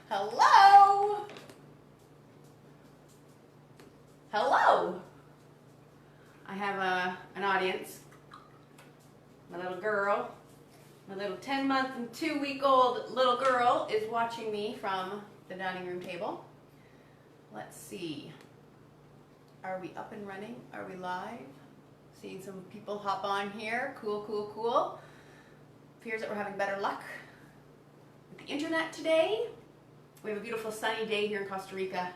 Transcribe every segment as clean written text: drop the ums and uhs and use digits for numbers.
Hello? Hello? I have an audience. My little girl, my little 10-month and 2-week-old little girl is watching me from the dining room table. Let's see. Are we up and running? Are we live? Seeing some people hop on here. Cool, cool, cool. Appears that we're having better luck with the internet today. We have a beautiful sunny day here in Costa Rica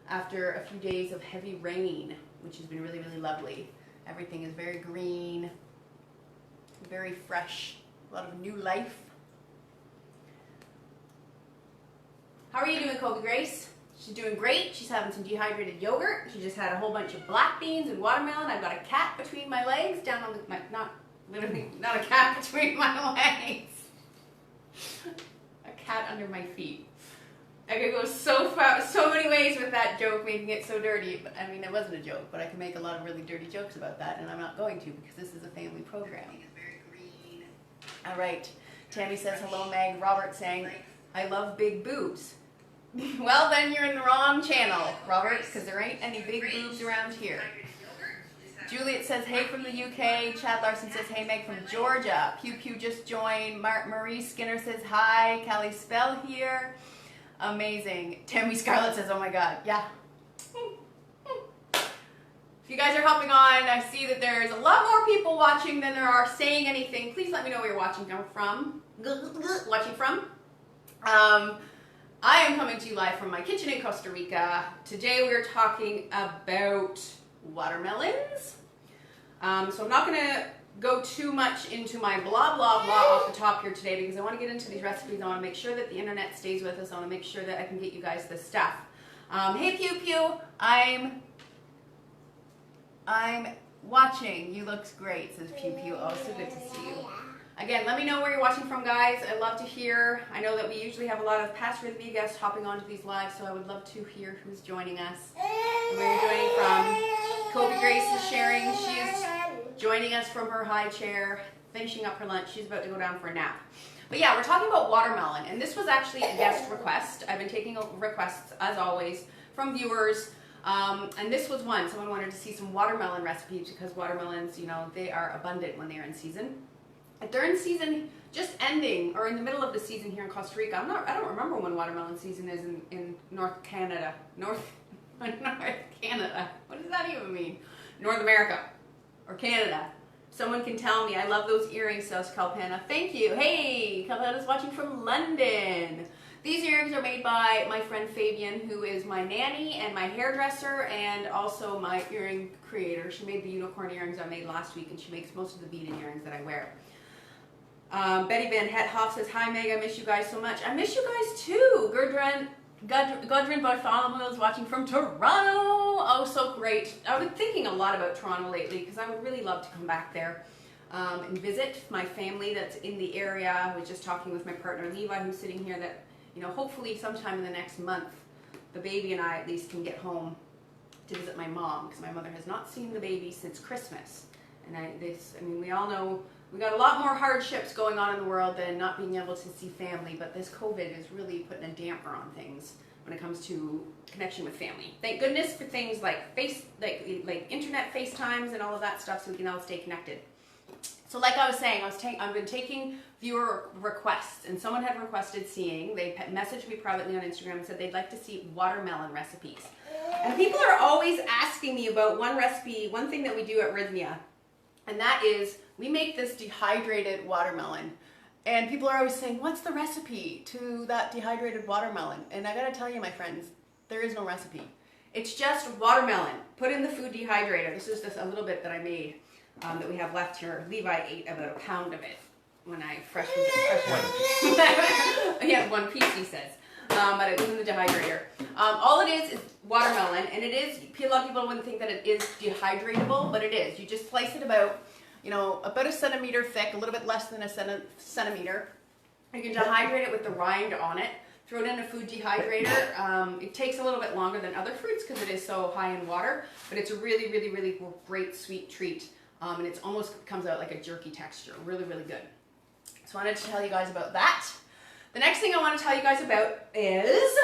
after a few days of heavy rain, which has been really, really lovely. Everything is very green, very fresh, a lot of new life. How are you doing, Kobe Grace? She's doing great. She's having some dehydrated yogurt. She just had a whole bunch of black beans and watermelon. I've got a cat between my legs, down on my, not a cat between my legs. A cat under my feet. I could go so many ways with that joke, making it so dirty. But, I mean, it wasn't a joke, but I can make a lot of really dirty jokes about that, and I'm not going to because this is a family program. All right. Tammy says, hello, Meg. Robert saying, I love big boobs. Well, then you're in the wrong channel, Robert, because there ain't any big boobs around here. Juliet says, hey from the UK. Chad Larson says, hey, Meg from Georgia. Pew Pew just joined. Marie Skinner says, hi. Callie Spell here. Amazing. Tammy Scarlett says, oh my God. Yeah. If you guys are hopping on, I see that there's a lot more people watching than there are saying anything. Please let me know where you're watching from. I am coming to you live from my kitchen in Costa Rica. Today we are talking about watermelons. So I'm not going to go too much into my blah, blah, blah off the top here today because I want to get into these recipes. I want to make sure that the internet stays with us. I want to make sure that I can get you guys this stuff. Hey, Pew Pew. I'm watching. You looks great, says Pew Pew. Oh, so good to see you. Again, let me know where you're watching from, guys. I love to hear. I know that we usually have a lot of past Rythmia guests hopping onto these lives, so I would love to hear who's joining us and where you're joining from. Kobe Grace is sharing. She is joining us from her high chair, finishing up her lunch. She's about to go down for a nap. But yeah, we're talking about watermelon, and this was actually a guest request. I've been taking requests, as always, from viewers. And this was one. Someone wanted to see some watermelon recipes because watermelons, you know, they are abundant when they're in season. If they're in season, just ending, or in the middle of the season here in Costa Rica, I don't remember when watermelon season is in North Canada. North Canada. What does that even mean? North America or Canada. Someone can tell me. I love those earrings, says Kalpana. Thank you. Hey, Kalpana's watching from London. These earrings are made by my friend Fabian, who is my nanny and my hairdresser and also my earring creator. She made the unicorn earrings I made last week, and she makes most of the beaded earrings that I wear. Betty Van Hethoff says, hi Meg, I miss you guys so much. I miss you guys too. Gudrun Bartholomew is watching from Toronto. Oh, so great. I've been thinking a lot about Toronto lately because I would really love to come back there and visit my family that's in the area. I was just talking with my partner Levi, who's sitting here, that, you know, hopefully sometime in the next month, the baby and I at least can get home to visit my mom because my mother has not seen the baby since Christmas. And we all know we got a lot more hardships going on in the world than not being able to see family, but this COVID is really putting a damper on things when it comes to connection with family. Thank goodness for things like like internet FaceTimes and all of that stuff, so we can all stay connected. So like I was saying, I've been taking viewer requests, and someone had requested seeing, they messaged me privately on Instagram and said they'd like to see watermelon recipes. And people are always asking me about one recipe, one thing that we do at Rythmia, and that is we make this dehydrated watermelon. And people are always saying, what's the recipe to that dehydrated watermelon? And I gotta tell you, my friends, there is no recipe. It's just watermelon. Put in the food dehydrator. This is just a little bit that I made that we have left here. Levi ate about a pound of it when I fresh one. Yeah, one piece, he says. But it was in the dehydrator. All it is watermelon, and it is, a lot of people wouldn't think that it is dehydratable, but it is. You just slice it about a centimeter thick, a little bit less than a centimeter. You can dehydrate it with the rind on it. Throw it in a food dehydrator. It takes a little bit longer than other fruits because it is so high in water, but it's a really, really, really great sweet treat. And it almost comes out like a jerky texture. Really, really good. So I wanted to tell you guys about that. The next thing I want to tell you guys about is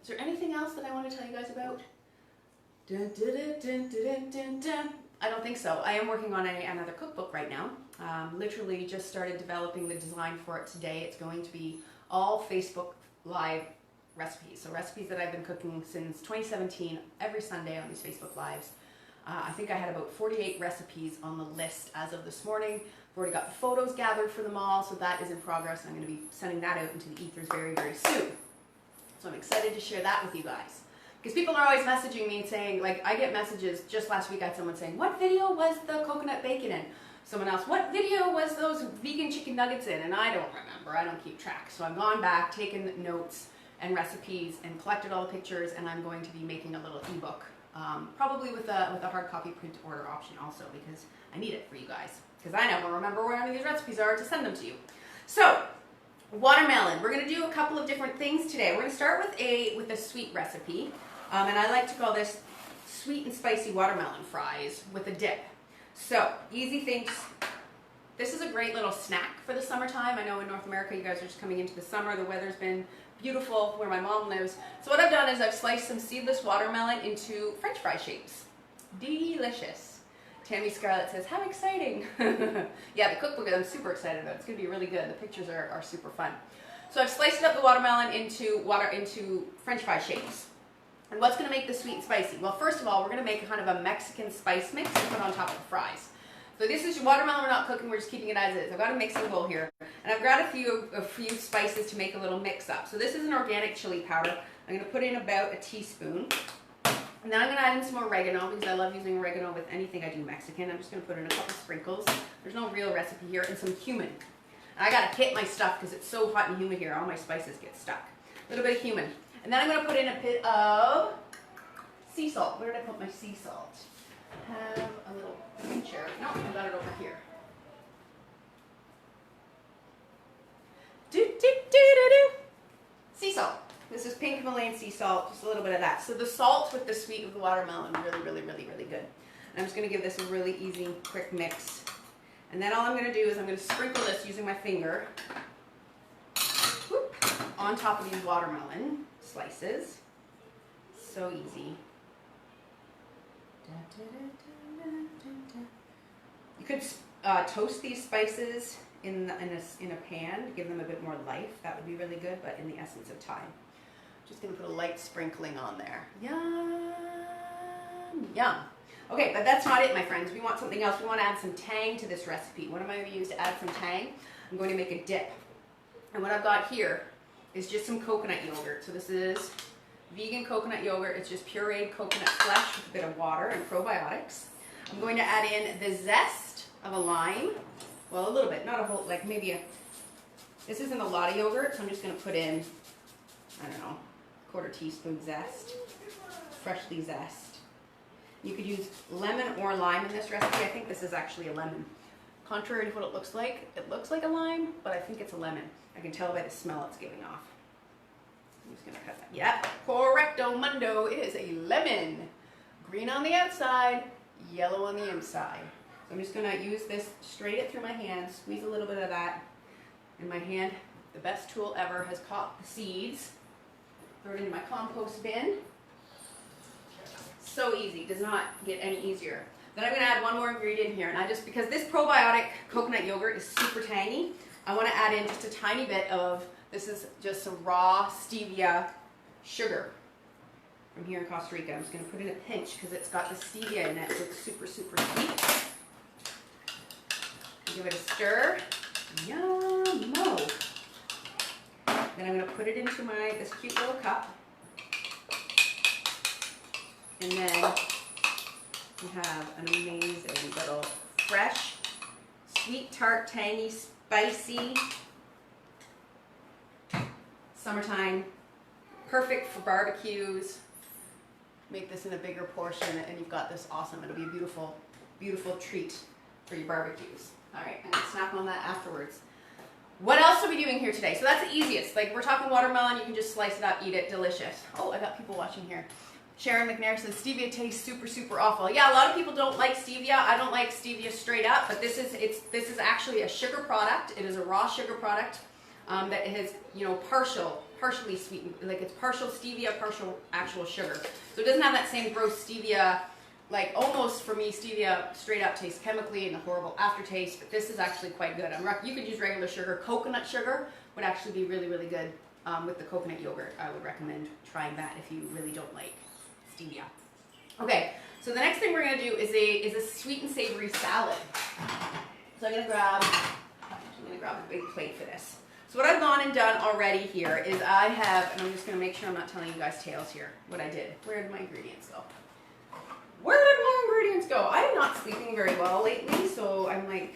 there anything else that I want to tell you guys about? Dun, dun, dun, dun, dun, dun, dun. I don't think so. I am working on another cookbook right now. Literally just started developing the design for it today. It's going to be all Facebook Live recipes. So recipes that I've been cooking since 2017, every Sunday on these Facebook Lives. I think I had about 48 recipes on the list as of this morning. I've already got the photos gathered for them all, so that is in progress. I'm going to be sending that out into the ethers very, very soon. So I'm excited to share that with you guys. Because people are always messaging me and saying, like, I get messages. Just last week I had someone saying, what video was the coconut bacon in? Someone else, what video was those vegan chicken nuggets in? And I don't remember. I don't keep track. So I've gone back, taken notes and recipes, and collected all the pictures, and I'm going to be making a little ebook. Probably with a hard copy print order option also, because I need it for you guys. Because I never remember where any of these recipes are to send them to you. So, watermelon. We're going to do a couple of different things today. We're going to start with a sweet recipe. And I like to call this sweet and spicy watermelon fries with a dip. So, easy things. This is a great little snack for the summertime. I know in North America you guys are just coming into the summer. The weather's been beautiful where my mom lives. So what I've done is I've sliced some seedless watermelon into French fry shapes. Delicious. Tammy Scarlett says, how exciting. Yeah, the cookbook I'm super excited about. It's going to be really good. The pictures are super fun. So I've sliced up the watermelon into French fry shapes. And what's going to make this sweet and spicy? Well, first of all, we're going to make kind of a Mexican spice mix to put on top of the fries. So this is watermelon we're not cooking, we're just keeping it as is. I've got a mixing bowl here. And I've got a few spices to make a little mix up. So this is an organic chili powder. I'm going to put in about a teaspoon. And then I'm going to add in some oregano, because I love using oregano with anything I do Mexican. I'm just going to put in a couple sprinkles. There's no real recipe here. And some cumin. And I got to hit my stuff because it's so hot and humid here. All my spices get stuck. A little bit of cumin. And then I'm going to put in a bit of sea salt. Where did I put my sea salt? Have a little pincher. No, I've got it over here. Sea salt. This is pink Himalayan sea salt, just a little bit of that. So the salt with the sweet of the watermelon, really, really, really, really good. And I'm just going to give this a really easy, quick mix. And then all I'm going to do is I'm going to sprinkle this using my finger on top of these watermelon slices. So easy. You could toast these spices in a pan to give them a bit more life. That would be really good, but in the essence of time. Just going to put a light sprinkling on there. Yum, yum. Okay, but that's not it, my friends. We want something else. We want to add some tang to this recipe. What am I going to use to add some tang? I'm going to make a dip. And what I've got here is just some coconut yogurt. So this is vegan coconut yogurt. It's just pureed coconut flesh with a bit of water and probiotics. I'm going to add in the zest of a lime. Well, a little bit, not a whole, like maybe this isn't a lot of yogurt, so I'm just going to put in, I don't know, a 1/4 teaspoon zest, freshly zest. You could use lemon or lime in this recipe. I think this is actually a lemon. Contrary to what it looks like a lime, but I think it's a lemon. I can tell by the smell it's giving off. I'm just going to cut that. Yep, correcto mundo. It is a lemon. Green on the outside, yellow on the inside. So I'm just going to use this, straight it through my hand, squeeze a little bit of that in my hand. The best tool ever has caught the seeds. Throw it into my compost bin. So easy, does not get any easier. Then I'm going to add one more ingredient here, and because this probiotic coconut yogurt is super tangy, I want to add in just a tiny bit of, this is just some raw stevia sugar from here in Costa Rica. I'm just going to put in a pinch because it's got the stevia in it, so it's super, super sweet. Give it a stir. Yum-mo. Then I'm going to put it into this cute little cup. And then we have an amazing little fresh, sweet, tart, tangy, spicy, summertime, perfect for barbecues. Make this in a bigger portion and you've got this awesome, it'll be a beautiful, beautiful treat for your barbecues. All right, I'm gonna snack on that afterwards. What else are we doing here today? So that's the easiest. Like we're talking watermelon, you can just slice it up, eat it, delicious. Oh, I got people watching here. Sharon McNair says stevia tastes super, super awful. Yeah, a lot of people don't like stevia. I don't like stevia straight up, but this is actually a sugar product. It is a raw sugar product. that has, you know, partially sweetened, like it's partial stevia, partial actual sugar. So it doesn't have that same gross stevia, like almost for me, stevia straight up tastes chemically and a horrible aftertaste, but this is actually quite good. You could use regular sugar. Coconut sugar would actually be really, really good with the coconut yogurt. I would recommend trying that if you really don't like stevia. Okay, so the next thing we're gonna do is a sweet and savory salad. So I'm gonna grab a big plate for this. So what I've gone and done already here is I have, and I'm just gonna make sure I'm not telling you guys tales here, what I did. Where did my ingredients go? Where did my ingredients go? I am not sleeping very well lately, so I'm like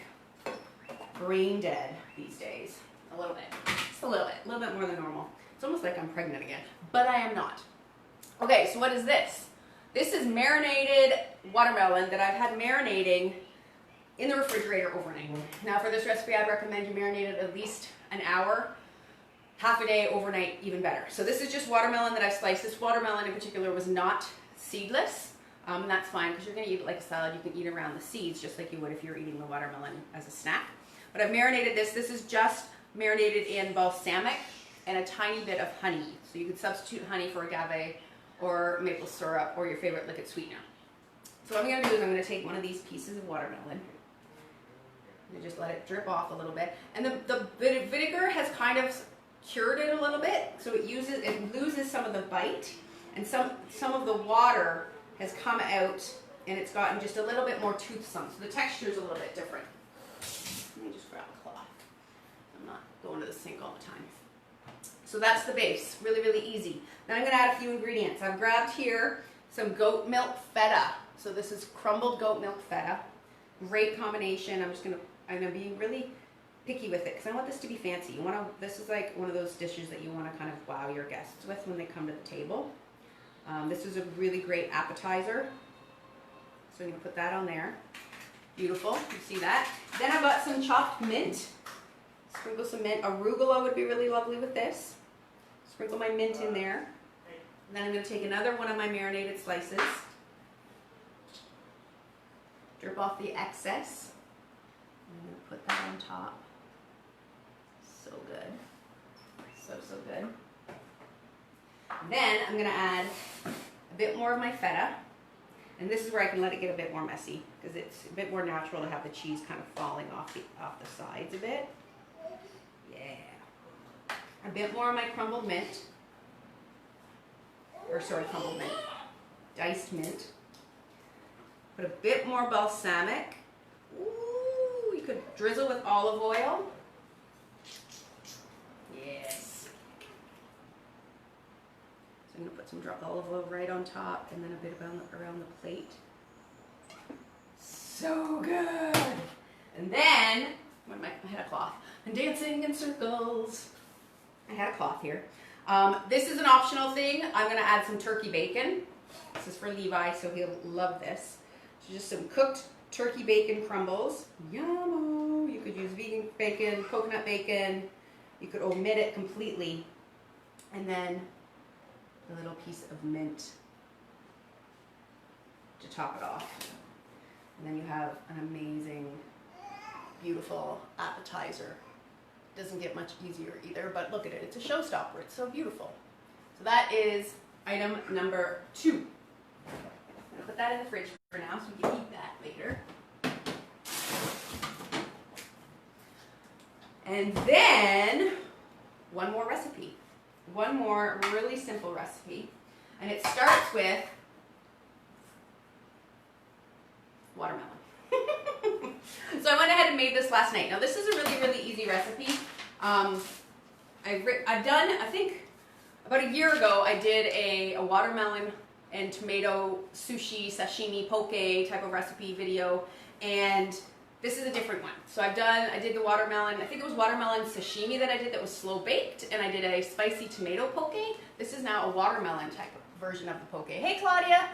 brain dead these days. A little bit. Just a little bit more than normal. It's almost like I'm pregnant again, but I am not. Okay, so what is this? This is marinated watermelon that I've had marinating in the refrigerator overnight. Now for this recipe, I'd recommend you marinate it at least an hour, half a day, overnight, even better. So this is just watermelon that I sliced. This watermelon in particular was not seedless. That's fine because you're going to eat it like a salad. You can eat around the seeds just like you would if you're eating the watermelon as a snack. But I've marinated this. This is just marinated in balsamic and a tiny bit of honey. So you could substitute honey for agave or maple syrup or your favorite liquid sweetener. So what I'm going to do is I'm going to take one of these pieces of watermelon and just let it drip off a little bit. And the vinegar has kind of cured it a little bit, so it loses some of the bite, and some of the water has come out and it's gotten just a little bit more toothsome. So the texture is a little bit different. Let me just grab a cloth. I'm not going to the sink all the time. So that's the base, really, really easy. Then I'm going to add a few ingredients. I've grabbed here some goat milk feta. So this is crumbled goat milk feta. Great combination. I'm gonna be really picky with it because I want this to be fancy. This is like one of those dishes that you want to kind of wow your guests with when they come to the table. This is a really great appetizer. So I'm gonna put that on there. Beautiful, you see that? Then I've got some chopped mint. Sprinkle some mint. Arugula would be really lovely with this. Sprinkle my mint in there. And then I'm gonna take another one of my marinated slices. Drip off the excess. I'm going to put that on top. So good. So good. Then I'm going to add a bit more of my feta. And this is where I can let it get a bit more messy because it's a bit more natural to have the cheese kind of falling off the sides a bit. Yeah. A bit more of my crumbled mint. Crumbled mint. Diced mint. Put a bit more balsamic. Ooh, you could drizzle with olive oil. Yes. So I'm going to put some dropped olive oil right on top and then a bit around the plate. So good. And then, I had a cloth. I'm dancing in circles. I had a cloth here. This is an optional thing. I'm going to add some turkey bacon. This is for Levi, so he'll love this. So just some cooked turkey bacon crumbles. Yummo! You could use vegan bacon, coconut bacon. You could omit it completely. And then a little piece of mint to top it off. And then you have an amazing, beautiful appetizer. Doesn't get much easier either, but look at it. It's a showstopper. It's so beautiful. So that is item number 2. I'm going to put that in the fridge for now so we can eat that later. And then one more recipe. One more really simple recipe. And it starts with watermelon. So I went ahead and made this last night. Now this is a really, really easy recipe. I've done, I think about a year ago, I did a watermelon and tomato sushi, sashimi, poke type of recipe video, and this is a different one. So I did the watermelon, I think it was watermelon sashimi that I did that was slow baked, and I did a spicy tomato poke. This is now a watermelon type of version of the poke. Hey Claudia!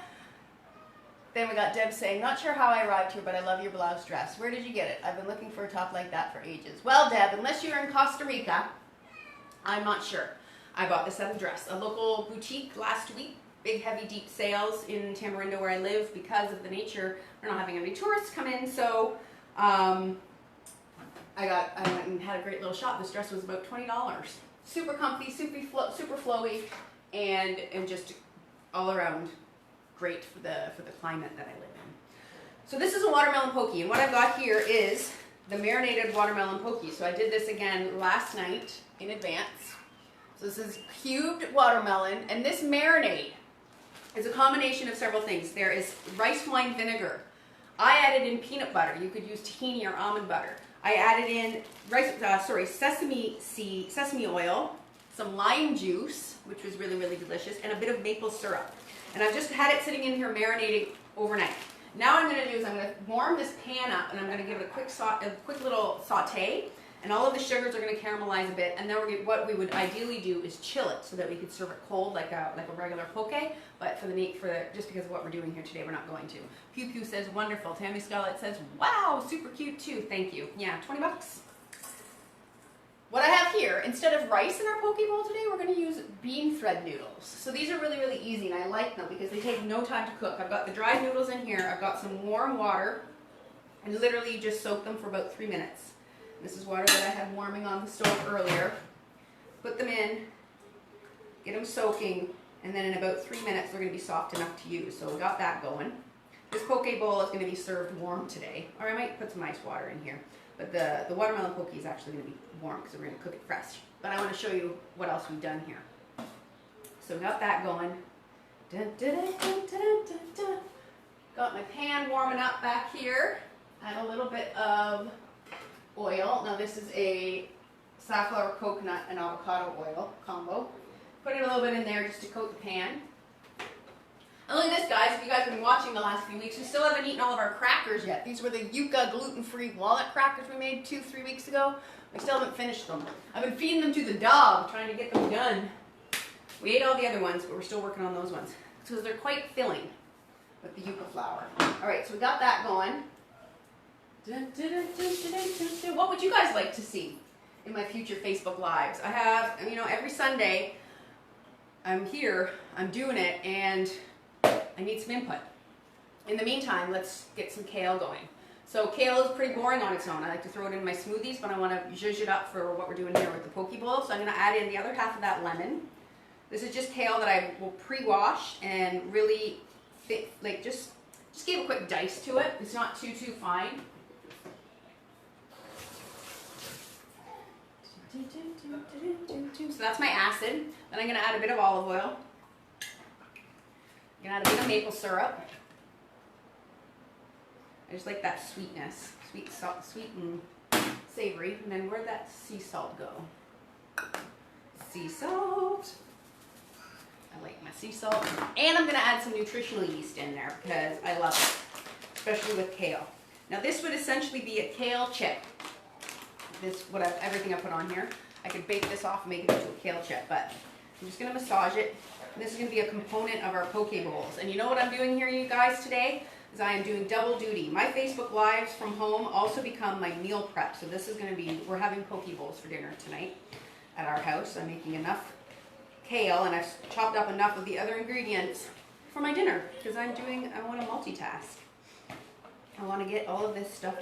Then we got Deb saying, not sure how I arrived here, but I love your blouse dress. Where did you get it? I've been looking for a top like that for ages. Well, Deb, unless you're in Costa Rica, I'm not sure. I bought this as a dress. A local boutique last week. Big, heavy, deep sales in Tamarindo where I live because of the nature. We're not having any tourists come in, so I went and had a great little shop. This dress was about $20. Super comfy, super flowy, and just all around great for the climate that I live in. So this is a watermelon poke, and what I've got here is the marinated watermelon poke. So I did this again last night in advance. So this is cubed watermelon, and this marinade is a combination of several things. There is rice wine vinegar. I added in peanut butter. You could use tahini or almond butter. I added in sesame oil, some lime juice, which was really, really delicious, and a bit of maple syrup. And I've just had it sitting in here marinating overnight. Now what I'm going to do is I'm going to warm this pan up, and I'm going to give it a quick little saute, and all of the sugars are going to caramelize a bit. And then what we would ideally do is chill it so that we could serve it cold like a regular poke. But just because of what we're doing here today, we're not going to. Pew Pew says wonderful. Tammy Scarlett says wow, super cute too. Thank you. Yeah, 20 bucks. What I have here, instead of rice in our poke bowl today, we're going to use bean thread noodles. So these are really, really easy, and I like them because they take no time to cook. I've got the dried noodles in here. I've got some warm water, and literally you just soak them for about 3 minutes. This is water that I had warming on the stove earlier. Put them in, get them soaking, and then in about 3 minutes they're going to be soft enough to use. So we got that going. This poke bowl is going to be served warm today, or I might put some ice water in here. But the watermelon poke is actually going to be warm because we're going to cook it fresh. But I want to show you what else we've done here. So we got that going. Dun, dun, dun, dun, dun, dun, dun. Got my pan warming up back here. Add a little bit of oil. Now this is a safflower coconut and avocado oil combo. Put it a little bit in there just to coat the pan. And look at this, guys. If you guys have been watching the last few weeks, we still haven't eaten all of our crackers yet. These were the Yucca gluten-free walnut crackers we made 2-3 weeks ago. We still haven't finished them. I've been feeding them to the dog, trying to get them done. We ate all the other ones, but we're still working on those ones because they're quite filling with the Yucca flour. All right, so we got that going. Dun, dun, dun, dun, dun, dun, dun. What would you guys like to see in my future Facebook Lives? I have, every Sunday I'm here, I'm doing it, and I need some input. In the meantime, let's get some kale going. So kale is pretty boring on its own. I like to throw it in my smoothies, but I want to zhuzh it up for what we're doing here with the poke bowl. So I'm going to add in the other half of that lemon. This is just kale that I will pre-wash and really fit, just give a quick dice to it. It's not too fine. So that's my acid. Then I'm going to add a bit of olive oil. I'm going to add a bit of maple syrup. I just like that sweetness. Sweet and savory. And then where'd that sea salt go? Sea salt. I like my sea salt. And I'm going to add some nutritional yeast in there because I love it, especially with kale. Now this would essentially be a kale chip. Everything I put on here. I could bake this off and make it into a kale chip, but I'm just going to massage it. And this is going to be a component of our poke bowls. And you know what I'm doing here, you guys, today? Is I am doing double duty. My Facebook Lives from home also become my meal prep. So this is going to be, we're having poke bowls for dinner tonight at our house. I'm making enough kale, and I've chopped up enough of the other ingredients for my dinner because I want to multitask. I want to get all of this stuff.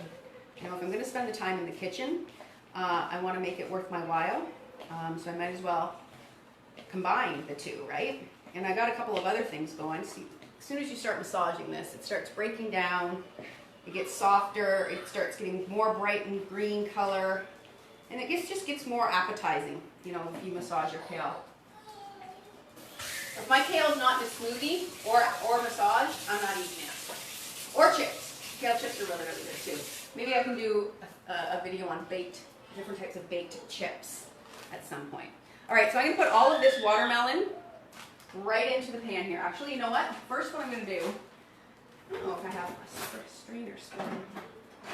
If I'm going to spend the time in the kitchen, I want to make it worth my while. So I might as well combine the two, right? And I got a couple of other things going. See, as soon as you start massaging this, it starts breaking down. It gets softer. It starts getting more bright and green color. And it just gets more appetizing, if you massage your kale. If my kale is not in a smoothie or massage, I'm not eating it. Or chips. Kale chips are really, really good too. Maybe I can do a video on different types of baked chips at some point. All right, so I'm going to put all of this watermelon right into the pan here. Actually, you know what? First, what I'm going to do, I don't know if I have a strainer spoon.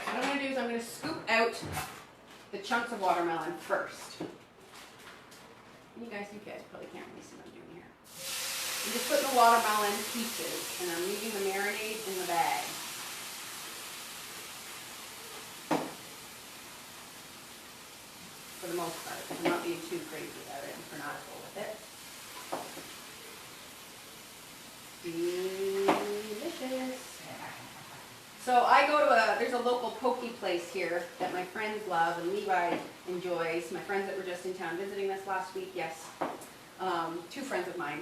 What I'm going to do is I'm going to scoop out the chunks of watermelon first. You guys probably can't really see what I'm doing here. I'm just putting the watermelon pieces, and I'm leaving the marinade in the bag. For the most part. I'm not being too crazy about it and fanatical with it. Delicious. So I go to there's a local poke place here that my friend friends love and Levi enjoys. My friends that were just in town visiting us last week, yes, 2 friends of mine.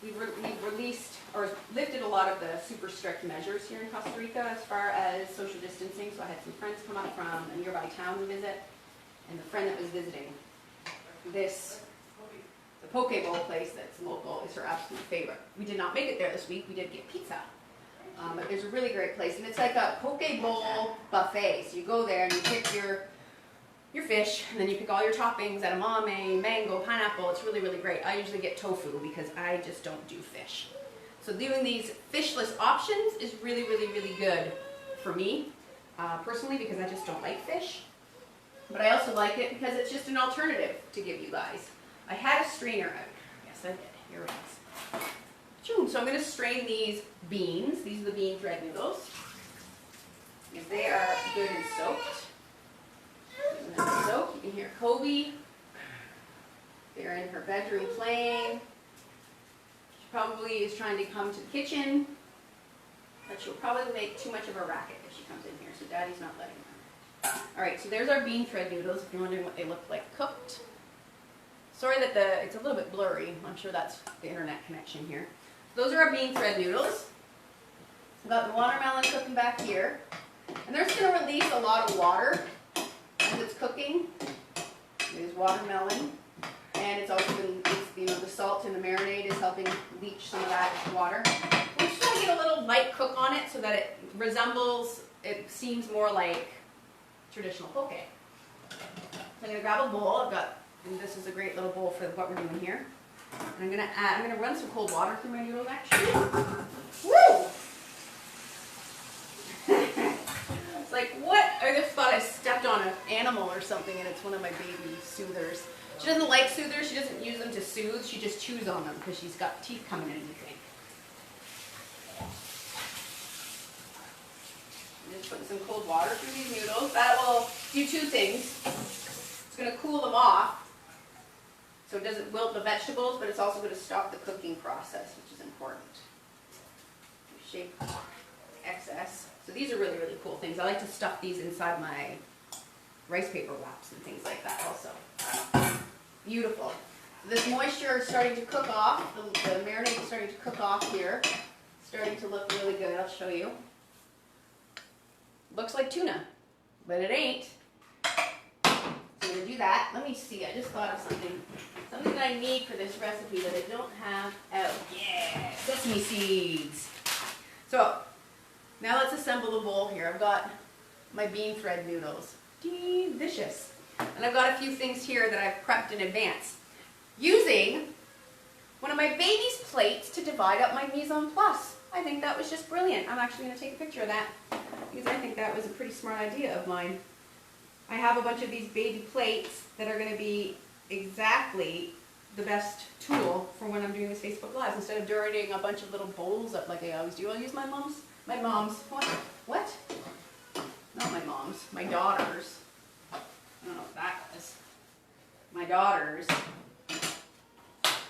We've released or lifted a lot of the super strict measures here in Costa Rica as far as social distancing. So I had some friends come up from a nearby town to visit, and the friend that was visiting this, the poke bowl place that's local, is her absolute favorite. We did not make it there this week. We did get pizza. But there's a really great place, and it's like a poke bowl buffet. So you go there and you pick your fish, and then you pick all your toppings, edamame, mango, pineapple. It's really, really great. I usually get tofu because I just don't do fish. So doing these fishless options is really, really, really good for me, personally, because I just don't like fish. But I also like it because it's just an alternative to give you guys. I had a strainer out. Yes, I did. Here it is. So I'm going to strain these beans. These are the bean thread noodles. Because they are good and soaked. You can hear Kobe. They're in her bedroom playing. She probably is trying to come to the kitchen, but she'll probably make too much of a racket if she comes in here, so Daddy's not letting her. Alright, so there's our bean thread noodles, if you're wondering what they look like cooked. Sorry that it's a little bit blurry. I'm sure that's the internet connection here. Those are our bean thread noodles. I've got the watermelon cooking back here. And they're just going to release a lot of water as it's cooking. There's watermelon, and it's also been, the salt in the marinade is helping leach some of that water. We're just going to get a little light cook on it so that it seems more like traditional poke. So I'm going to grab a bowl. And this is a great little bowl for what we're doing here. And I'm going to run some cold water through my noodles actually. Woo! It's like, what? I just thought I stepped on an animal or something, and it's one of my baby soothers. She doesn't like soothers. She doesn't use them to soothe. She just chews on them because she's got teeth coming in, we think. I'm just putting some cold water through these noodles. That will do 2 things. It's going to cool them off, so it doesn't wilt the vegetables, but it's also going to stop the cooking process, which is important. Shape excess. So these are really, really cool things. I like to stuff these inside my rice paper wraps and things like that also. Beautiful. This moisture is starting to cook off. The marinade is starting to cook off here. Starting to look really good. I'll show you. Looks like tuna, but it ain't. So I'm going to do that. Let me see. I just thought of something. Something that I need for this recipe that I don't have out. Yeah, sesame seeds. So now let's assemble the bowl here. I've got my bean thread noodles. Delicious. And I've got a few things here that I've prepped in advance. Using one of my baby's plates to divide up my mise en place. I think that was just brilliant. I'm actually going to take a picture of that because I think that was a pretty smart idea of mine. I have a bunch of these baby plates that are going to be exactly the best tool for when I'm doing this Facebook Live. Instead of dirtying a bunch of little bowls up like I always do, I'll use my mom's, what? Not my mom's, my daughter's. I don't know what that was. My daughter's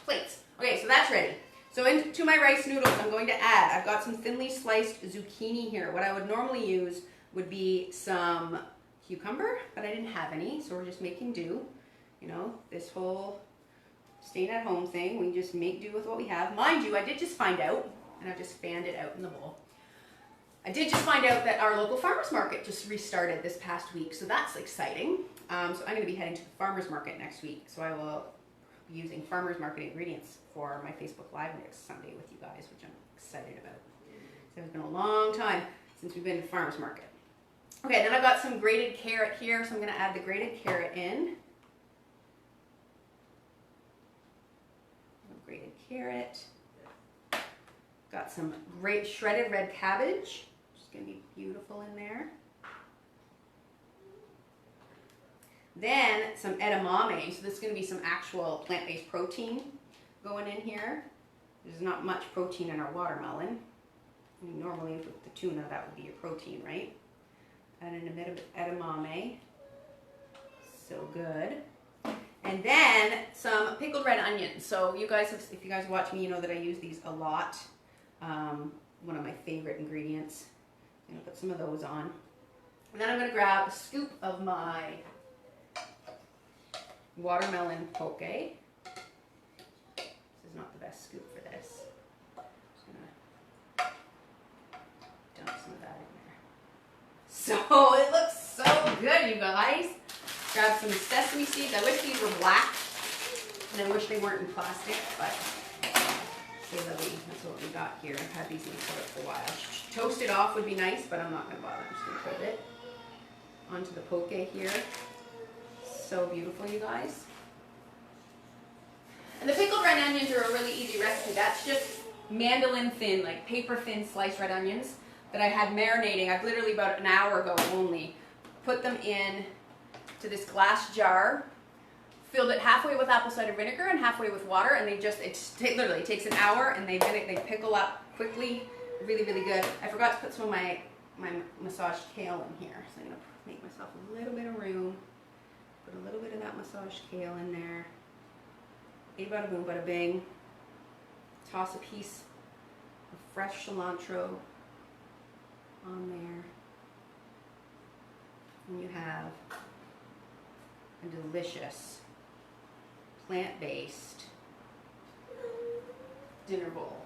plates. Okay, so that's ready. So into my rice noodles, I'm going to add, I've got some thinly sliced zucchini here. What I would normally use would be some cucumber, but I didn't have any, so we're just making do. You know, this whole staying at home thing, we just make do with what we have. Mind you, I did just find out, and I've just fanned it out in the bowl. I did just find out that our local farmer's market just restarted this past week, so that's exciting. So I'm going to be heading to the farmer's market next week, so I will be using farmer's market ingredients for my Facebook Live next Sunday with you guys, which I'm excited about. So it's been a long time since we've been to the farmer's market. Okay, then I've got some grated carrot here, so I'm going to add the grated carrot in. Grated carrot. Got some great shredded red cabbage, which is going to be beautiful in there. Then some edamame, so this is going to be some actual plant-based protein going in here. There's not much protein in our watermelon. I mean, normally with the tuna, that would be your protein, right? Add in a bit of edamame. So good. And then some pickled red onions. So you guys, if you guys watch me, you know that I use these a lot. One of my favorite ingredients. I'm going to put some of those on. And then I'm going to grab a scoop of my watermelon poke. This is not the best scoop for this. I'm just going to dump some of that in there. So it looks so good, you guys. Grab some sesame seeds. I wish these were black, and I wish they weren't in plastic, but c'est la vie. That's what we got here. I've had these in the cupboard for a while. Toasted off would be nice, but I'm not going to bother. I'm just going to put it onto the poke here. So beautiful, you guys. And the pickled red onions are a really easy recipe. That's just mandolin thin, like paper thin sliced red onions that I had marinating. I've literally about an hour ago only put them in to this glass jar, filled it halfway with apple cider vinegar and halfway with water, and they just, literally takes an hour, and they pickle up quickly, really, really good. I forgot to put some of my massaged kale in here, so I'm going to make myself a little bit of room, put a little bit of that massaged kale in there, bada boom, bada bing, toss a piece of fresh cilantro on there, and you have a delicious plant-based dinner bowl.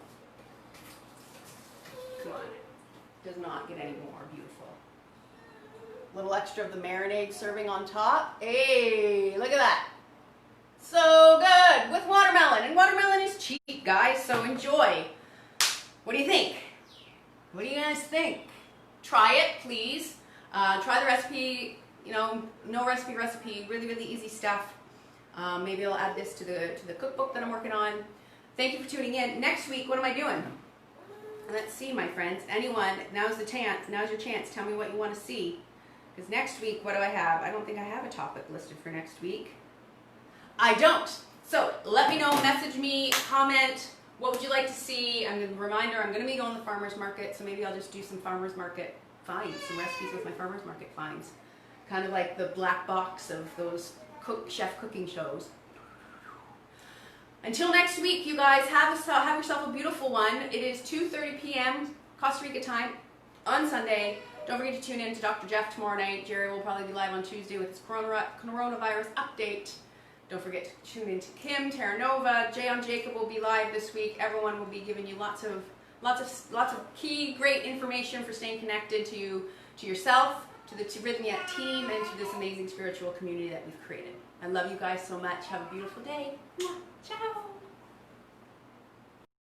Come on, does not get any more beautiful. A little extra of the marinade serving on top. Hey, look at that. So good with watermelon, and watermelon is cheap, guys, so enjoy. What do you think? What do you guys think? Try it, please. Try the recipe. You know, no recipe, really, really easy stuff. Maybe I'll add this to the cookbook that I'm working on. Thank you for tuning in. Next week, what am I doing? Let's see, my friends. Anyone, now's your chance. Tell me what you want to see. Because next week, what do I have? I don't think I have a topic listed for next week. I don't. So let me know, message me, comment. What would you like to see? And a reminder, I'm going to be going to the farmer's market, so maybe I'll just do some farmer's market finds, some recipes with my farmer's market finds. Kind of like the black box of those chef cooking shows. Until next week, you guys, have yourself a beautiful one. It is 2:30 p.m. Costa Rica time on Sunday. Don't forget to tune in to Dr. Jeff tomorrow night. Jerry will probably be live on Tuesday with his coronavirus update. Don't forget to tune in to Kim, Terra Nova, Jay on Jacob will be live this week. Everyone will be giving you lots of key, great information for staying connected to yourself, to the Rythmia team, and to this amazing spiritual community that we've created. I love you guys so much. Have a beautiful day. Ciao.